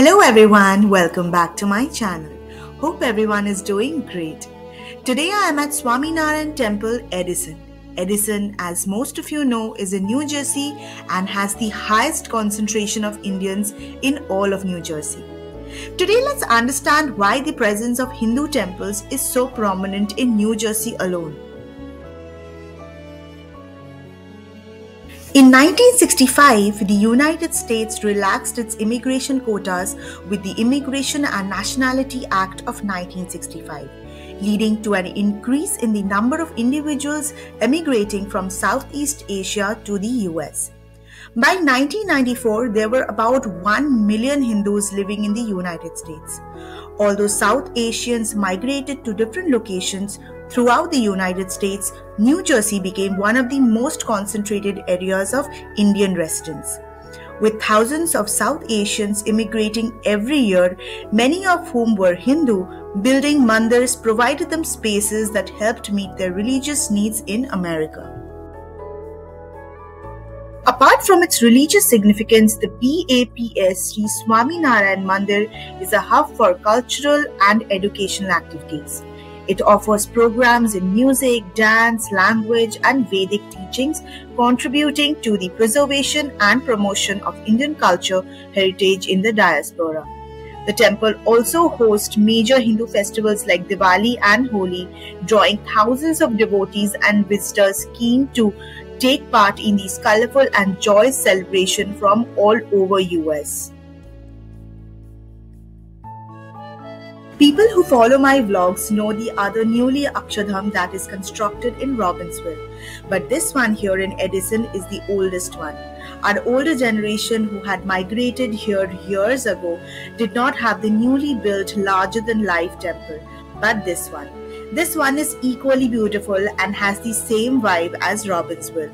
Hello everyone, welcome back to my channel. Hope everyone is doing great. Today I am at Swaminarayan Temple, Edison. Edison, as most of you know, is in New Jersey and has the highest concentration of Indians in all of New Jersey. Today let's understand why the presence of Hindu temples is so prominent in New Jersey alone. In 1965, the United States relaxed its immigration quotas with the Immigration and Nationality Act of 1965, leading to an increase in the number of individuals emigrating from Southeast Asia to the US. By 1994, there were about 1 million Hindus living in the United States. Although South Asians migrated to different locations throughout the United States, New Jersey became one of the most concentrated areas of Indian residents. With thousands of South Asians immigrating every year, many of whom were Hindu, building mandirs provided them spaces that helped meet their religious needs in America. Apart from its religious significance, the BAPS Sri Swaminarayan Mandir is a hub for cultural and educational activities. It offers programs in music, dance, language, and Vedic teachings, contributing to the preservation and promotion of Indian culture heritage in the diaspora. The temple also hosts major Hindu festivals like Diwali and Holi, drawing thousands of devotees and visitors keen to take part in these colorful and joyous celebrations from all over US. People who follow my vlogs know the other newly Akshardham that is constructed in Robbinsville, but this one here in Edison is the oldest one. Our older generation who had migrated here years ago did not have the newly built larger-than-life temple, but this one. This one is equally beautiful and has the same vibe as Robbinsville.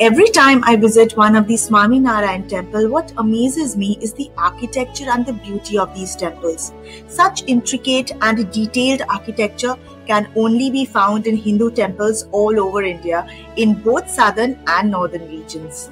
Every time I visit one of these Swaminarayan temple, what amazes me is the architecture and the beauty of these temples. Such intricate and detailed architecture can only be found in Hindu temples all over India in both southern and northern regions.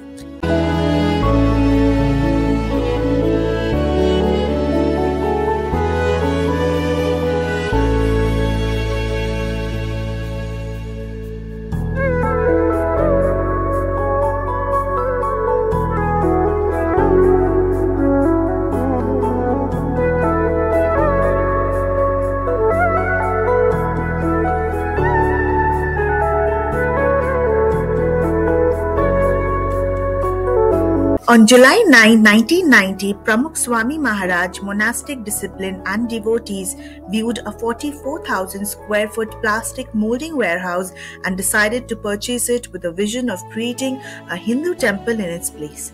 On July 9, 1990, Pramukh Swami Maharaj, monastic discipline and devotees viewed a 44,000 square foot plastic molding warehouse and decided to purchase it with a vision of creating a Hindu temple in its place.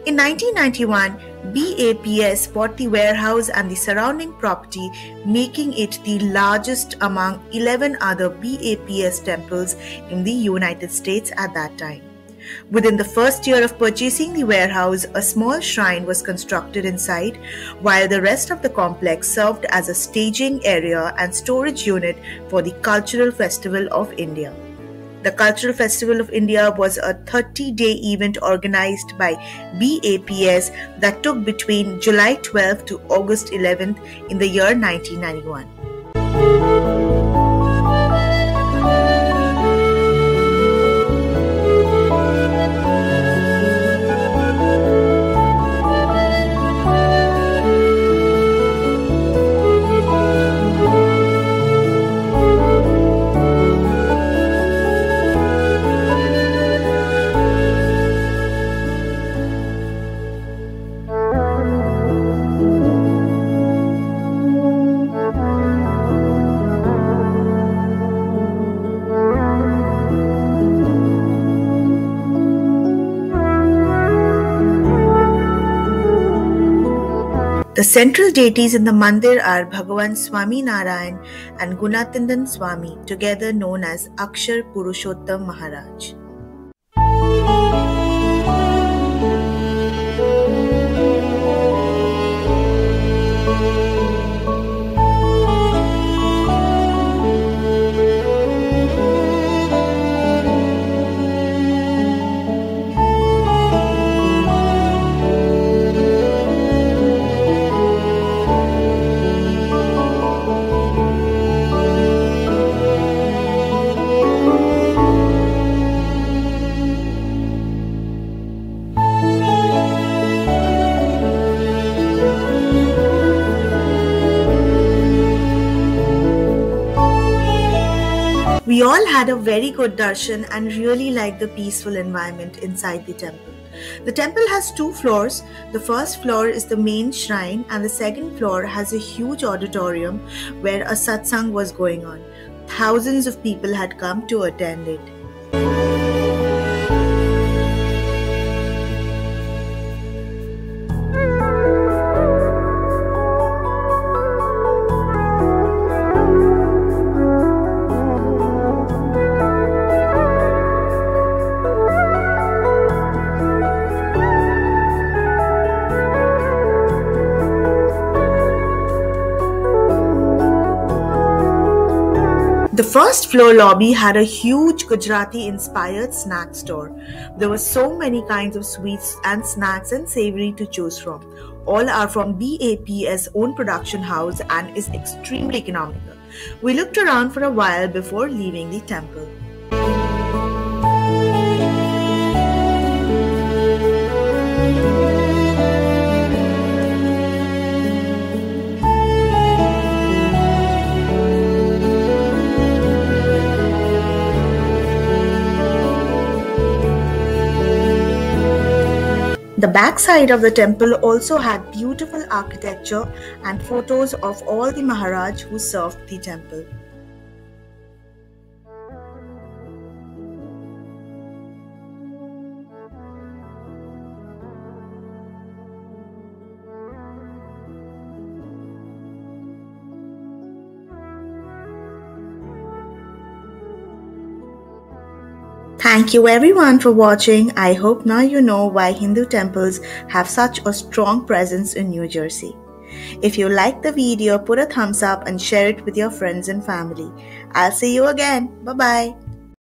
In 1991, BAPS bought the warehouse and the surrounding property, making it the largest among 11 other BAPS temples in the United States at that time. Within the first year of purchasing the warehouse, a small shrine was constructed inside, while the rest of the complex served as a staging area and storage unit for the Cultural Festival of India. The Cultural Festival of India was a 30-day event organized by BAPS that took between July 12th to August 11th in the year 1991. The central deities in the mandir are Bhagavan Swami Narayan and Gunatindan Swami, together known as Akshar Purushottam Maharaj. We all had a very good darshan and really liked the peaceful environment inside the temple. The temple has two floors. The first floor is the main shrine and the second floor has a huge auditorium where a satsang was going on. Thousands of people had come to attend it. The first floor lobby had a huge Gujarati-inspired snack store. There were so many kinds of sweets and snacks and savory to choose from. All are from BAP's own production house and is extremely economical. We looked around for a while before leaving the temple. The back side of the temple also had beautiful architecture and photos of all the Maharaj who served the temple. Thank you everyone for watching. I hope now you know why Hindu temples have such a strong presence in New Jersey. If you liked the video, put a thumbs up and share it with your friends and family. I'll see you again. Bye-bye.